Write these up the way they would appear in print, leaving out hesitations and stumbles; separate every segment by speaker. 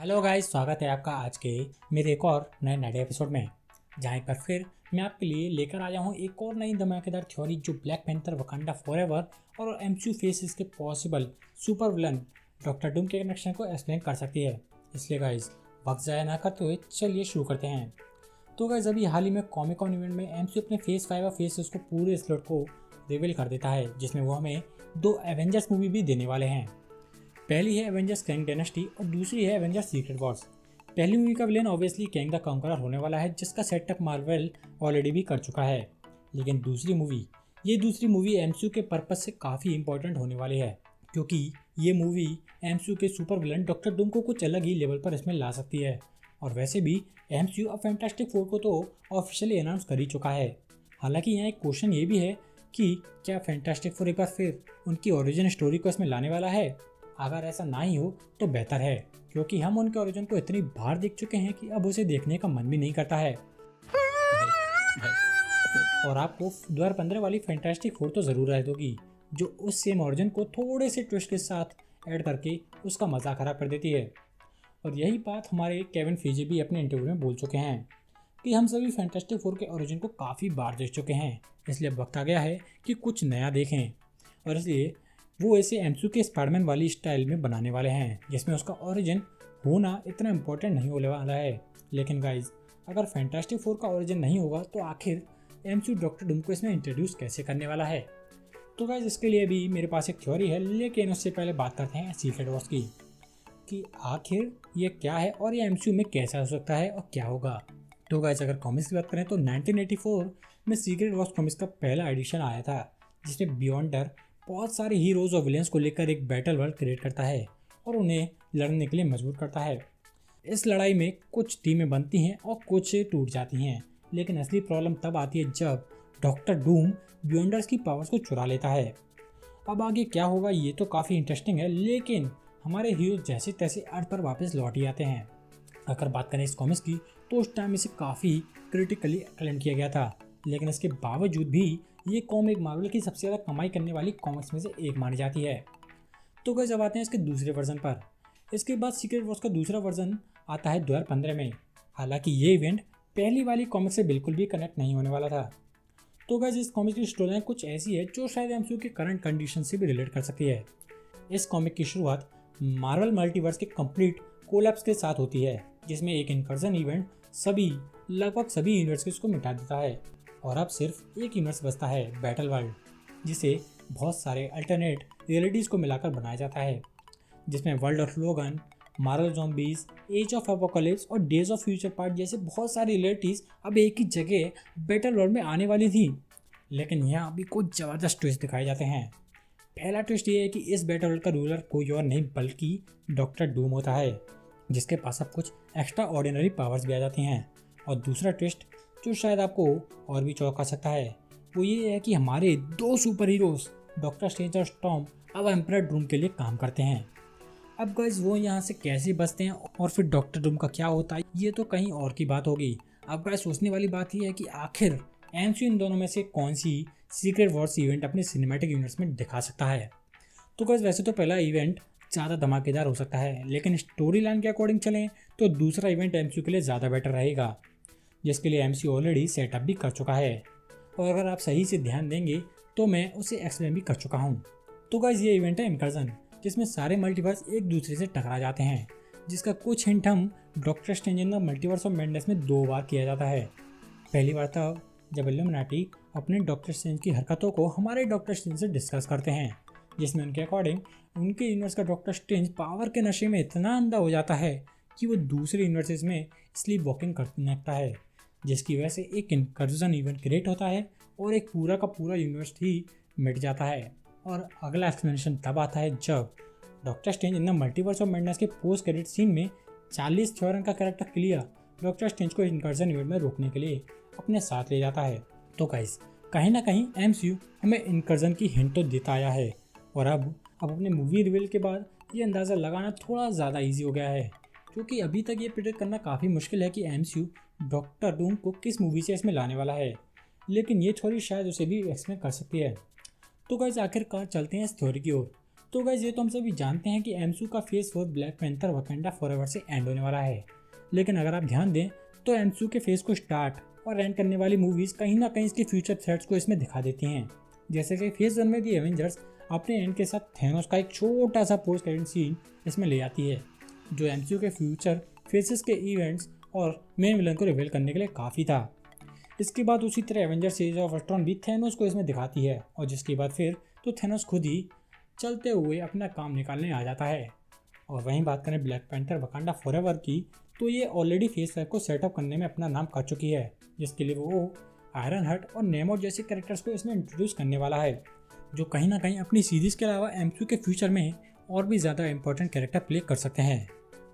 Speaker 1: Hello guys, स्वागत है आपका आज के मेरे एक और नए एपिसोड में। जहाँ एक बार फिर मैं आपके लिए लेकर आया हूँ एक और नई धमाकेदार थ्योरी जो ब्लैक पैंथर वकांडा फॉरएवर और एमसीयू फेसेस के possible super villain doctor Doom के कनेक्शन को एक्सप्लेन कर सकती है। इसलिए गाइस वक्त ज़ाया ना करते हुए चलिए शुरू करते हैं। तो गाइस अभी हाल ही में कॉमिक कॉन इवेंट में एमसीयू अपने फेस 5 और फेसेस को पूरे स्लॉट को रिवील कर देता है, जिसमें वो हमें 2 एवेंजर्स मूवी भी देने वाले हैं। पहली है एवेंजर्स कैंग डायनेस्टी और दूसरी है एवेंजर्स सीक्रेट वॉर्स। पहली मूवी का villain obviously Kang the conqueror होने वाला है, जिसका सेटअप मार्वल ऑलरेडी भी कर चुका है। लेकिन दूसरी मूवी एमसीयू के पर्पज से काफ़ी इंपॉर्टेंट होने वाली है, क्योंकि ये मूवी एमसीयू के सुपर विलन डॉक्टर डूम को कुछ अलग ही लेवल पर इसमें ला सकती है। और वैसे भी एमसीयू अब फैंटास्टिक फोर को तो ऑफिशियली अनाउंस कर ही चुका है। हालांकि यहाँ एक क्वेश्चन ये भी है कि क्या फैंटास्टिक फोर एक बार फिर उनकी ओरिजिन स्टोरी को इसमें लाने वाला है। अगर ऐसा ना ही हो तो बेहतर है, क्योंकि हम उनके ओरिजिन को इतनी बार देख चुके हैं कि अब उसे देखने का मन भी नहीं करता है। और आपको 2015 वाली फैंटास्टिक फोर तो ज़रूर रह दोगी, जो उस सेम ओरिजिन को थोड़े से ट्विस्ट के साथ ऐड करके उसका मज़ा खराब कर देती है। और यही बात हमारे केविन फीजे भी अपने इंटरव्यू में बोल चुके हैं कि हम सभी फैंटास्टिक फोर के ओरिजिन को काफ़ी बार देख चुके हैं, इसलिए अब वक्त आ गया है कि कुछ नया देखें। और इसलिए वो इसे एमसीयू के स्पाइडरमैन वाली स्टाइल में बनाने वाले हैं, जिसमें उसका ओरिजिन होना इतना इम्पोर्टेंट नहीं होने वाला है। लेकिन गाइज अगर फैंटास्टिक फोर का ओरिजिन नहीं होगा तो आखिर एमसीयू डॉक्टर डूम को इसमें इंट्रोड्यूस कैसे करने वाला है। तो गाइज इसके लिए भी मेरे पास एक थ्योरी है, लेकिन उससे पहले बात करते हैं सीक्रेट वॉर्स की कि आखिर ये क्या है और ये एमसीयू में कैसा हो सकता है और क्या होगा। तो गाइज अगर कॉमिक्स की बात करें तो 1984 में सीक्रेट वॉर्स कॉमिक्स का पहला एडिशन आया था, जिसमें बियॉन्डर बहुत सारे हीरोज़ और विलेंस को लेकर एक बैटल वर्ल्ड क्रिएट करता है और उन्हें लड़ने के लिए मजबूर करता है। इस लड़ाई में कुछ टीमें बनती हैं और कुछ टूट जाती हैं, लेकिन असली प्रॉब्लम तब आती है जब डॉक्टर डूम बियॉन्डर्स की पावर्स को चुरा लेता है। अब आगे क्या होगा ये तो काफ़ी इंटरेस्टिंग है, लेकिन हमारे हीरो जैसे तैसे अर्थ पर वापस लौट ही आते हैं। अगर बात करें इस कॉमिक्स की तो उस टाइम इसे काफ़ी क्रिटिकली एक्लेम किया गया था, लेकिन इसके बावजूद भी ये कॉमिक मार्वल की सबसे ज़्यादा कमाई करने वाली कॉमिक्स में से एक मानी जाती है। तो गाइस अब आते हैं इसके दूसरे वर्जन पर। इसके बाद सीक्रेट वॉर्स का दूसरा वर्जन आता है 2015 में। हालांकि ये इवेंट पहली वाली कॉमिक से बिल्कुल भी कनेक्ट नहीं होने वाला था। तो गाइस इस कॉमिक की स्टोरी कुछ ऐसी है जो शायद एमसीयू के करंट कंडीशन से भी रिलेट कर सकती है। इस कॉमिक की शुरुआत मार्वल मल्टीवर्स के कंप्लीट कोलैप्स के साथ होती है, जिसमें एक इनकर्जन इवेंट लगभग सभी यूनिवर्स को मिटा देता है और अब सिर्फ एक यूनिवर्स बचता है, बैटल वर्ल्ड, जिसे बहुत सारे अल्टरनेट रियलिटीज़ को मिलाकर बनाया जाता है, जिसमें World of Logan, Marvel Zombies, Age of Apocalypse और डेज ऑफ फ्यूचर पार्ट जैसे बहुत सारी रियलिटीज़ अब एक ही जगह बैटल वर्ल्ड में आने वाली थी। लेकिन यहाँ अभी कुछ ज़बरदस्त ट्विस्ट दिखाए जाते हैं। पहला ट्विस्ट ये है कि इस बैटल वर्ल्ड का रूलर कोई और नहीं बल्कि डॉक्टर डूम होता है, जिसके पास अब कुछ एक्स्ट्रा ऑर्डिनरी पावर्स भी आ जाती हैं। और दूसरा ट्विस्ट जो शायद आपको और भी चौंका सकता है वो ये है कि हमारे 2 सुपर हीरोज डॉक्टर स्ट्रेंज और स्टॉर्म अब एम्परर डूम के लिए काम करते हैं। अब गाइस वो यहाँ से कैसे बचते हैं और फिर डॉक्टर डूम का क्या होता है ये तो कहीं और की बात होगी। अब गाइस सोचने वाली बात ये है कि आखिर एमसीयू इन दोनों में से कौन सी सीक्रेट वॉर्स इवेंट अपने सिनेमैटिक यूनिवर्स में दिखा सकता है। तो गाइस वैसे तो पहला इवेंट ज़्यादा धमाकेदार हो सकता है, लेकिन स्टोरी लाइन के अकॉर्डिंग चलें तो दूसरा इवेंट एमसीयू के लिए ज़्यादा बेटर रहेगा, जिसके लिए एमसीयू ऑलरेडी सेटअप भी कर चुका है। और अगर आप सही से ध्यान देंगे तो मैं उसे एक्सप्लेन भी कर चुका हूँ। तो गाइस ये इवेंट है इनकर्जन, जिसमें सारे मल्टीवर्स एक दूसरे से टकरा जाते हैं, जिसका कुछ हिंट हम doctor strange in the multiverse of madness में 2 बार किया जाता है। पहली बार तब जब इल्यूमिनाटी अपने डॉक्टर स्ट्रेंज की हरकतों को हमारे डॉक्टर स्ट्रेंज से डिस्कस करते हैं, जिसमें उनके अकॉर्डिंग उनके यूनिवर्स का डॉक्टर स्ट्रेंज पावर के नशे में इतना अंधा हो जाता है कि वो दूसरे यूनिवर्सेस में स्लीप वॉकिंग करने लगता है, जिसकी वजह से एक इनकर्जन इवेंट क्रिएट होता है और एक पूरा का पूरा यूनिवर्स ही मिट जाता है। और अगला एक्सप्लेनेशन तब आता है जब doctor strange in the multiverse of madness के पोस्ट क्रेडिट सीन में चार्लिस थ्योरन का कैरेक्टर क्लियर डॉक्टर स्ट्रेंज को इनकर्जन इवेंट में रोकने के लिए अपने साथ ले जाता है। तो गाइस कहीं ना कहीं एमसीयू हमें इनकर्जन की हिंट तो देता आया है, और अब अपने मूवी रिवील के बाद ये अंदाज़ा लगाना थोड़ा ज़्यादा ईजी हो गया है, क्योंकि अभी तक ये प्रेडिक्ट करना काफ़ी मुश्किल है कि एमसीयू डॉक्टर डूम को किस मूवी से इसमें लाने वाला है, लेकिन ये थ्योरी शायद उसे भी एक्सप्लेन कर सकती है। तो गाइस आखिरकार चलते हैं इस थ्योरी की ओर। तो गाइस ये तो हम सभी जानते हैं कि एमसीयू का phase 4 black panther Wakanda forever से एंड होने वाला है। लेकिन अगर आप ध्यान दें तो एमसीयू के फेज को स्टार्ट और एंड करने वाली मूवीज कहीं ना कहीं इसके फ्यूचर थ्रेट्स को इसमें दिखा देती हैं। जैसे कि फेज 1 में दी एवेंजर्स अपने एंड के साथ थैनोस का एक छोटा सा पोस्ट क्रेडिट सीन इसमें ले आती है, जो एमसीयू के फ्यूचर फेजेस के इवेंट्स और मेन विलन को रिवील करने के लिए काफ़ी था। इसके बाद उसी तरह एवेंजर्स एज ऑफ अल्ट्रॉन भी थैनोस को इसमें दिखाती है, और जिसके बाद फिर तो थैनोस खुद ही चलते हुए अपना काम निकालने आ जाता है। और वहीं बात करें ब्लैक पैंथर वकांडा फॉरएवर की, तो ये ऑलरेडी फेज 5 को सेटअप करने में अपना नाम कर चुकी है, जिसके लिए वो आयरन हर्ट और नेमो जैसे कैरेक्टर्स को इसमें इंट्रोड्यूस करने वाला है, जो कहीं ना कहीं अपनी सीरीज़ के अलावा एमसीयू के फ्यूचर में और भी ज़्यादा इंपॉर्टेंट कैरेक्टर प्ले कर सकते हैं।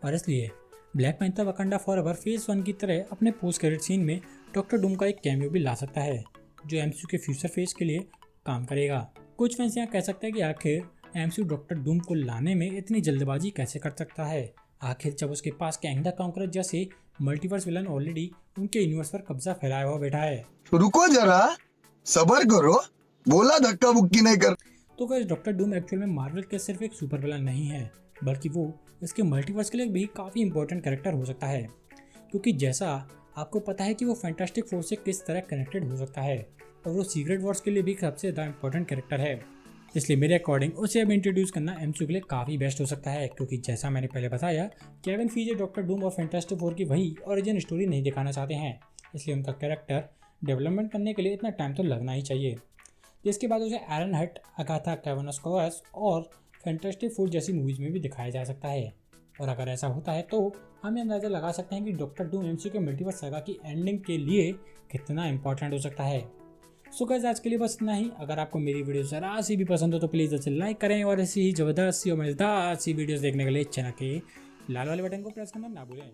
Speaker 1: और इसलिए black panther Wakanda forever phase 1 की तरह अपने पोस्ट क्रेडिट सीन में डॉक्टर डूम का एक कैमियो भी ला सकता है, जो एमसीयू के फ्यूचर फेज के लिए काम करेगा। कुछ फैंस यहाँ कह सकते हैं कि आखिर एमसीयू डॉक्टर डूम को लाने में इतनी जल्दबाजी कैसे कर सकता है, आखिर जब उसके पास कैंग द कॉन्करर जैसे मल्टीवर्स विलन ऑलरेडी उनके यूनिवर्स पर कब्जा फैलाया हुआ बैठा है।
Speaker 2: रुको जरा, सबर करो, बोला धक्का बुक्की नहीं कर।
Speaker 1: तो गाइस डॉक्टर डूम एक्चुअल में मार्वल के सिर्फ एक सुपर विलन नहीं है, बल्कि वो इसके मल्टीवर्स के लिए भी काफ़ी इंपॉर्टेंट कैरेक्टर हो सकता है, क्योंकि जैसा आपको पता है कि वो फैंटास्टिक फोर से किस तरह कनेक्टेड हो सकता है, और वो सीक्रेट वॉर्स के लिए भी सबसे ज़्यादा इंपॉर्टेंट कैरेक्टर है। इसलिए मेरे अकॉर्डिंग उसे अब इंट्रोड्यूस करना एमसीयू के लिए काफ़ी बेस्ट हो सकता है, क्योंकि जैसा मैंने पहले बताया केविन फीजे डॉक्टर डूम और फैंटास्टिक फोर की वही ओरिजिन स्टोरी नहीं दिखाना चाहते हैं, इसलिए उनका कैरेक्टर डेवलपमेंट करने के लिए इतना टाइम तो लगना ही चाहिए। जिसके बाद उसे आयरन हर्ट, अगाथा कैवर्नस और फैंटास्टिक फोर जैसी मूवीज़ में भी दिखाया जा सकता है। और अगर ऐसा होता है तो हम ये अंदाज़ा लगा सकते हैं कि डॉक्टर डूम एमसीयू के मल्टीवर्स सागा की एंडिंग के लिए कितना इंपॉर्टेंट हो सकता है। सो गाइस आज के लिए बस इतना ही। अगर आपको मेरी वीडियो जरा सी भी पसंद हो तो प्लीज़ इसे लाइक करें, और ऐसी ही ज़बरदस्त सी और मज़ेदार सी वीडियोस देखने के लिए चैनल के लाल वाले बटन को प्रेस करना ना भूलें।